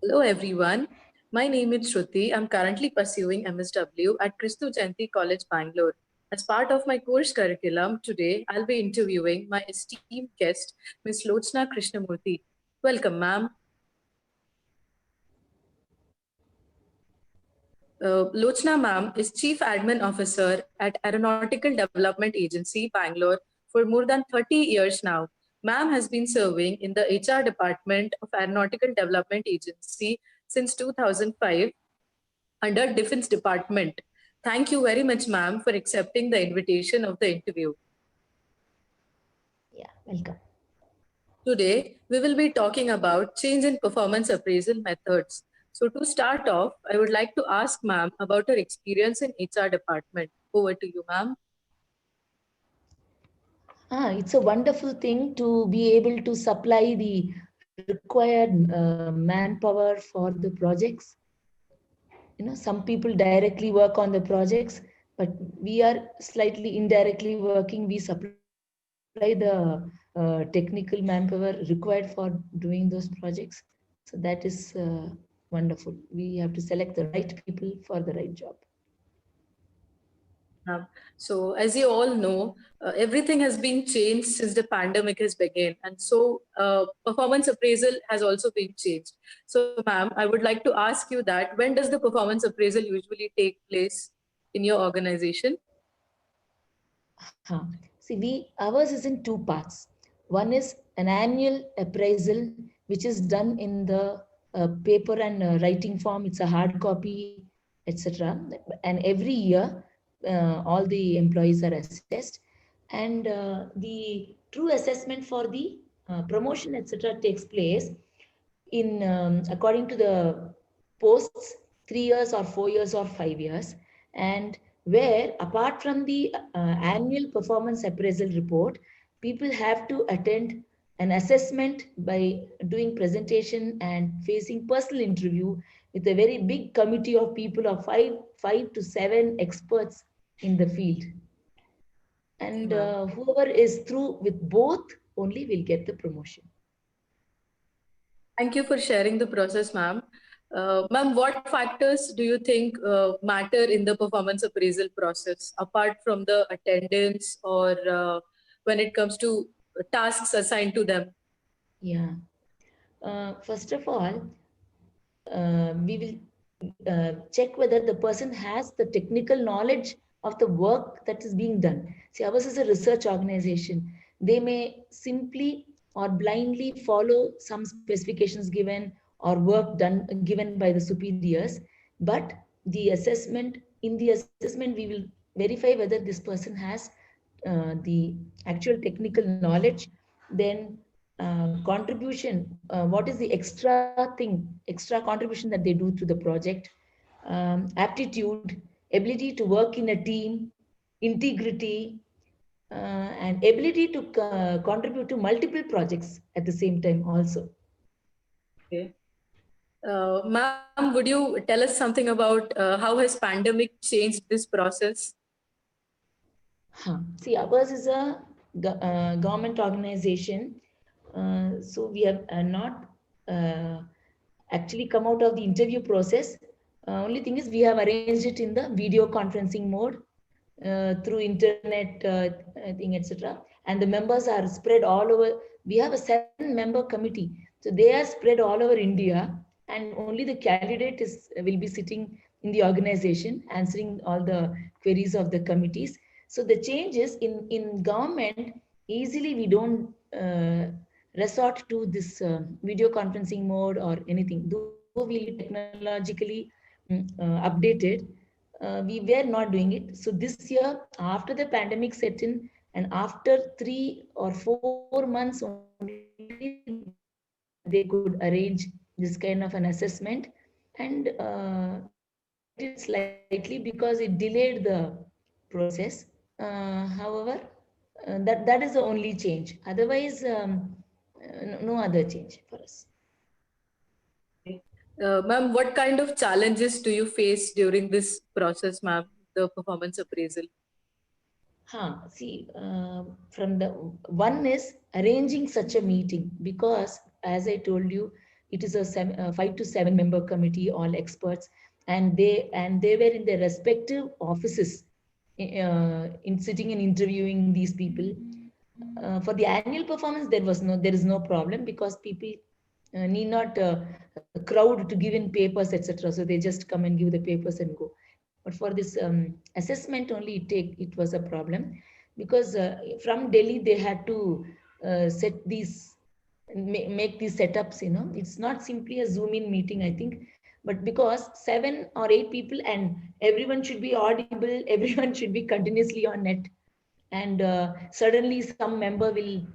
Hello everyone. My name is Shruti. I'm currently pursuing MSW at Kristu Jayanti College, Bangalore. As part of my course curriculum, today I'll be interviewing my esteemed guest, Ms. Lochna Krishnamurthy. Welcome, ma'am. Lochna ma'am is Chief Admin Officer at Aeronautical Development Agency, Bangalore, for more than 30 years now. Ma'am has been serving in the HR department of Aeronautical Development Agency since 2005 under Defense Department. Thank you very much, ma'am, for accepting the invitation of the interview. Yeah, welcome. Today, we will be talking about change in performance appraisal methods. So to start off, I would like to ask ma'am about her experience in HR department. Over to you, ma'am. It's a wonderful thing to be able to supply the required manpower for the projects. Some people directly work on the projects, but we are slightly indirectly working. We supply the technical manpower required for doing those projects. So that is wonderful. We have to select the right people for the right job. So, as you all know, everything has been changed since the pandemic has begun, and so performance appraisal has also been changed. So, ma'am, I would like to ask you that when does the performance appraisal usually take place in your organization? See, ours is in two parts. One is an annual appraisal, which is done in the paper and writing form. It's a hard copy, etc. And every year, all the employees are assessed, and the true assessment for the promotion, etc., takes place in according to the posts 3 years or 4 years or 5 years, and where apart from the annual performance appraisal report, people have to attend an assessment by doing presentation and facing personal interview with a very big committee of people of five to seven experts in the field, Okay, and ma'am. whoever is through with both only will get the promotion. Thank you for sharing the process, ma'am. Ma'am, what factors do you think matter in the performance appraisal process apart from the attendance or when it comes to tasks assigned to them? Yeah. First of all, we will check whether the person has the technical knowledge of the work that is being done. See, ours is a research organization. They may simply or blindly follow some specifications given or work done given by the superiors, but the assessment in the assessment we will verify whether this person has the actual technical knowledge, then contribution, what is the extra contribution that they do to the project, aptitude, ability to work in a team, integrity, and ability to contribute to multiple projects at the same time also. Okay. Ma'am, would you tell us something about how has pandemic changed this process? See, ours is a government organization, so we have not uh, actually come out of the interview process. Only thing is we have arranged it in the video conferencing mode through internet thing, etc. And the members are spread all over. We have a 7-member committee, so they are spread all over India, and only the candidate will be sitting in the organization answering all the queries of the committees. So the changes in government, easily we don't resort to this video conferencing mode or anything. Though we technologically updated, we were not doing it. So this year, after the pandemic set in, and after 3 or 4 months only, they could arrange this kind of an assessment. And we delayed it slightly because it delayed the process. However, that is the only change. Otherwise, no other change for us. Okay. Ma'am, what kind of challenges do you face during this process, ma'am, the performance appraisal? See, from the one is arranging such a meeting, because as I told you, it is a 5 to 7 member committee, all experts, and they were in their respective offices in sitting and interviewing these people. For the annual performance, there is no problem, because people need not crowd to give in papers, etc. So they just come and give the papers and go. But for this assessment only, it was a problem, because from Delhi they had to set these make these setups. It's not simply a Zoom in meeting, I think, but because 7 or 8 people, and everyone should be audible, everyone should be continuously on net, and suddenly some member will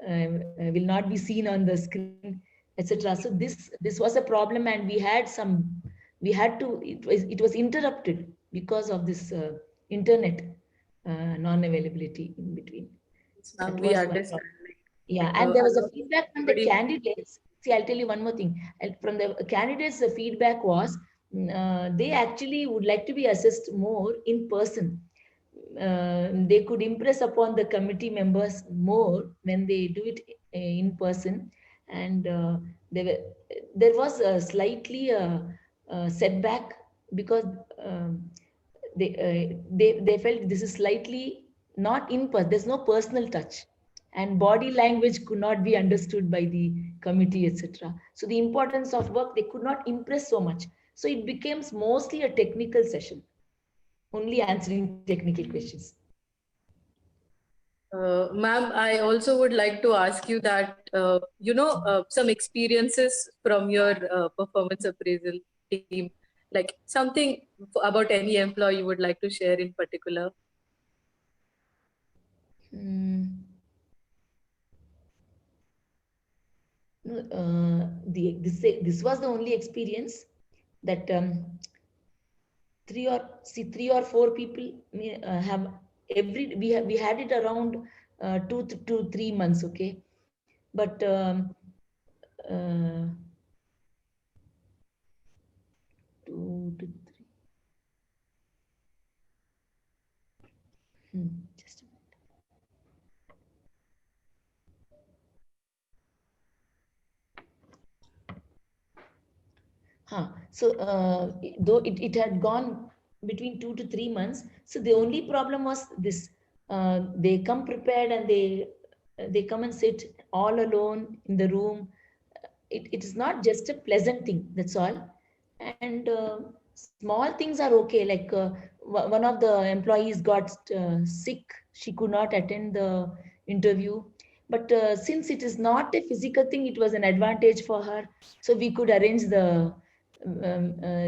not be seen on the screen, etc. So this was a problem, and we had to, it was interrupted because of this internet non-availability in between. Yes, That ma'am, we was one understand. problem. Yeah, and there A was a lot of feedback from the everybody. candidates. See, I'll tell you one more thing. From the candidates, the feedback was they actually would like to be assessed more in person. They could impress upon the committee members more when they do it in person, and they were, there was a slightly setback, because they felt this is slightly not in person. There's no personal touch, and body language could not be understood by the committee, etc. So the importance of work, they could not impress so much. So it becomes mostly a technical session, only answering technical questions. Ma'am, I also would like to ask you that, some experiences from your performance appraisal team, like something about any employee you would like to share in particular. Hmm. No, this was the only experience that 3 or 4 people have we had it around 2 to 3 months, okay, but uh, 2 to 3. Just a minute. So though it had gone between 2 to 3 months, so the only problem was this: they come prepared, and they come and sit all alone in the room. It is not just a pleasant thing. That's all. And small things are okay. Like one of the employees got sick; she could not attend the interview. But since it is not a physical thing, it was an advantage for her. So we could arrange the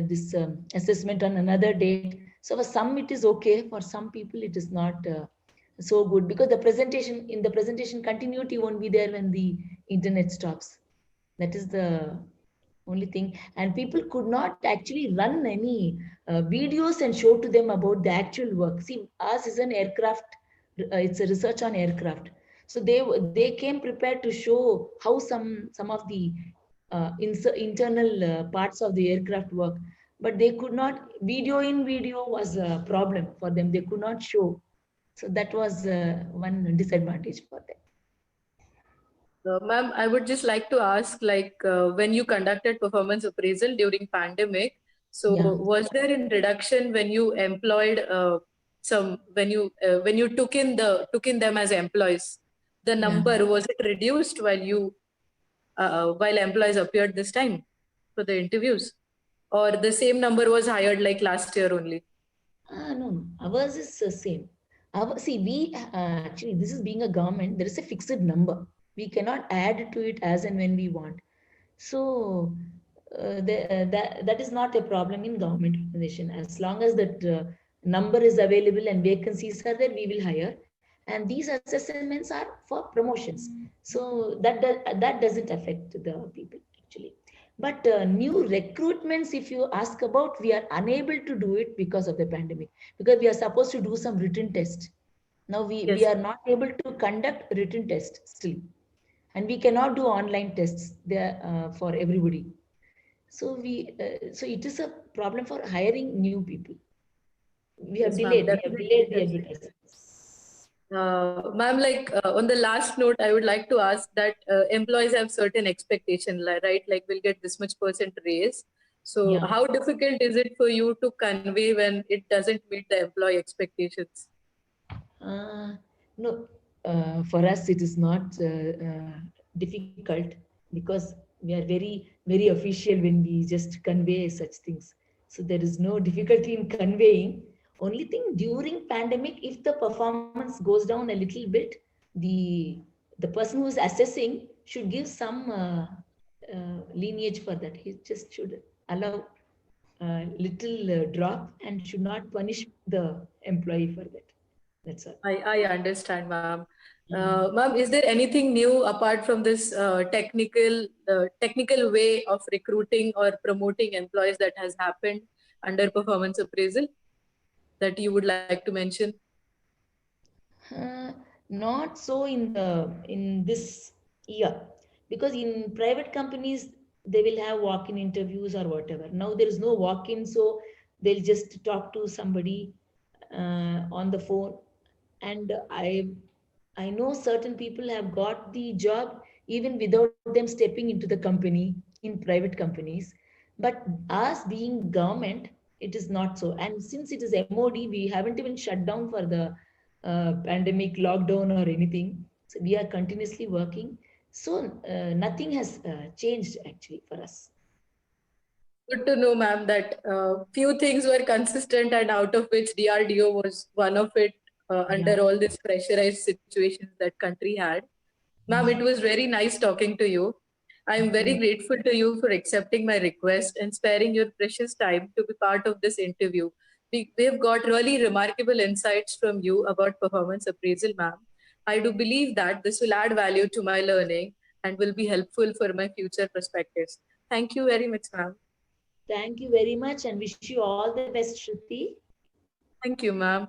this assessment on another date. So for some it is okay. For some people it is not so good, because the presentation continuity won't be there when the internet stops. That is the only thing. And people could not actually run any videos and show to them about the actual work. See, ours is an aircraft, it's a research on aircraft. So they came prepared to show how some of the internal parts of the aircraft work, but they could not. Video was a problem for them. They could not show. So that was one disadvantage for them. Ma'am, I would just like to ask, like, when you conducted performance appraisal during pandemic, so Yeah. was there in reduction when you employed when you took in them as employees? The Yeah. number, was it reduced while employees appeared this time for the interviews, or the same number was hired like last year only? No. Ours is the same. See, we actually, this is being a government, there is a fixed number. We cannot add to it as and when we want. So that is not a problem in government organization. As long as that number is available and vacancies are there, we will hire. And these assessments are for promotions. So that doesn't affect the people actually. But new recruitments, if you ask about, we are unable to do it because of the pandemic, because we are supposed to do some written test. Now we Yes. are not able to conduct written test still, and we cannot do online tests there for everybody. So so it is a problem for hiring new people. We have Yes, ma'am. delayed. We have Definitely, delayed it the has. advertisement. Ma'am, like on the last note, I would like to ask that employees have certain expectation, right? Like we'll get this much percent raise. So Yeah. how difficult is it for you to convey when it doesn't meet the employee expectations? No, for us it is not difficult because we are very official when we just convey such things. So there is no difficulty in conveying. Only thing during pandemic, if the performance goes down a little bit, the the person who is assessing should give some lineage for that. He just should allow a little drop and should not punish the employee for that. That's all. I understand, ma'am. Mm. Ma'am, is there anything new apart from this technical way of recruiting or promoting employees that has happened under performance appraisal that you would like to mention? Uh, Not so in this year, because in private companies they will have walk-in interviews or whatever. Now there is no walk-in, so they'll just talk to somebody on the phone. And I know certain people have got the job even without them stepping into the company in private companies. But us being government, it is not so. And since it is MOD, we haven't even shut down for the pandemic lockdown or anything. So we are continuously working. So nothing has changed actually for us. Good to know, ma'am, that few things were consistent and out of which DRDO was one of it Yeah. under all these pressurized situations that country had. Ma'am, it Mm. was very nice talking to you. I am very Okay. grateful to you for accepting my request and sparing your precious time to be part of this interview. We've got really remarkable insights from you about performance appraisal, ma'am. I do believe that this will add value to my learning and will be helpful for my future perspectives. Thank you very much, ma'am. Thank you very much and wish you all the best, Shruti. Thank you, ma'am.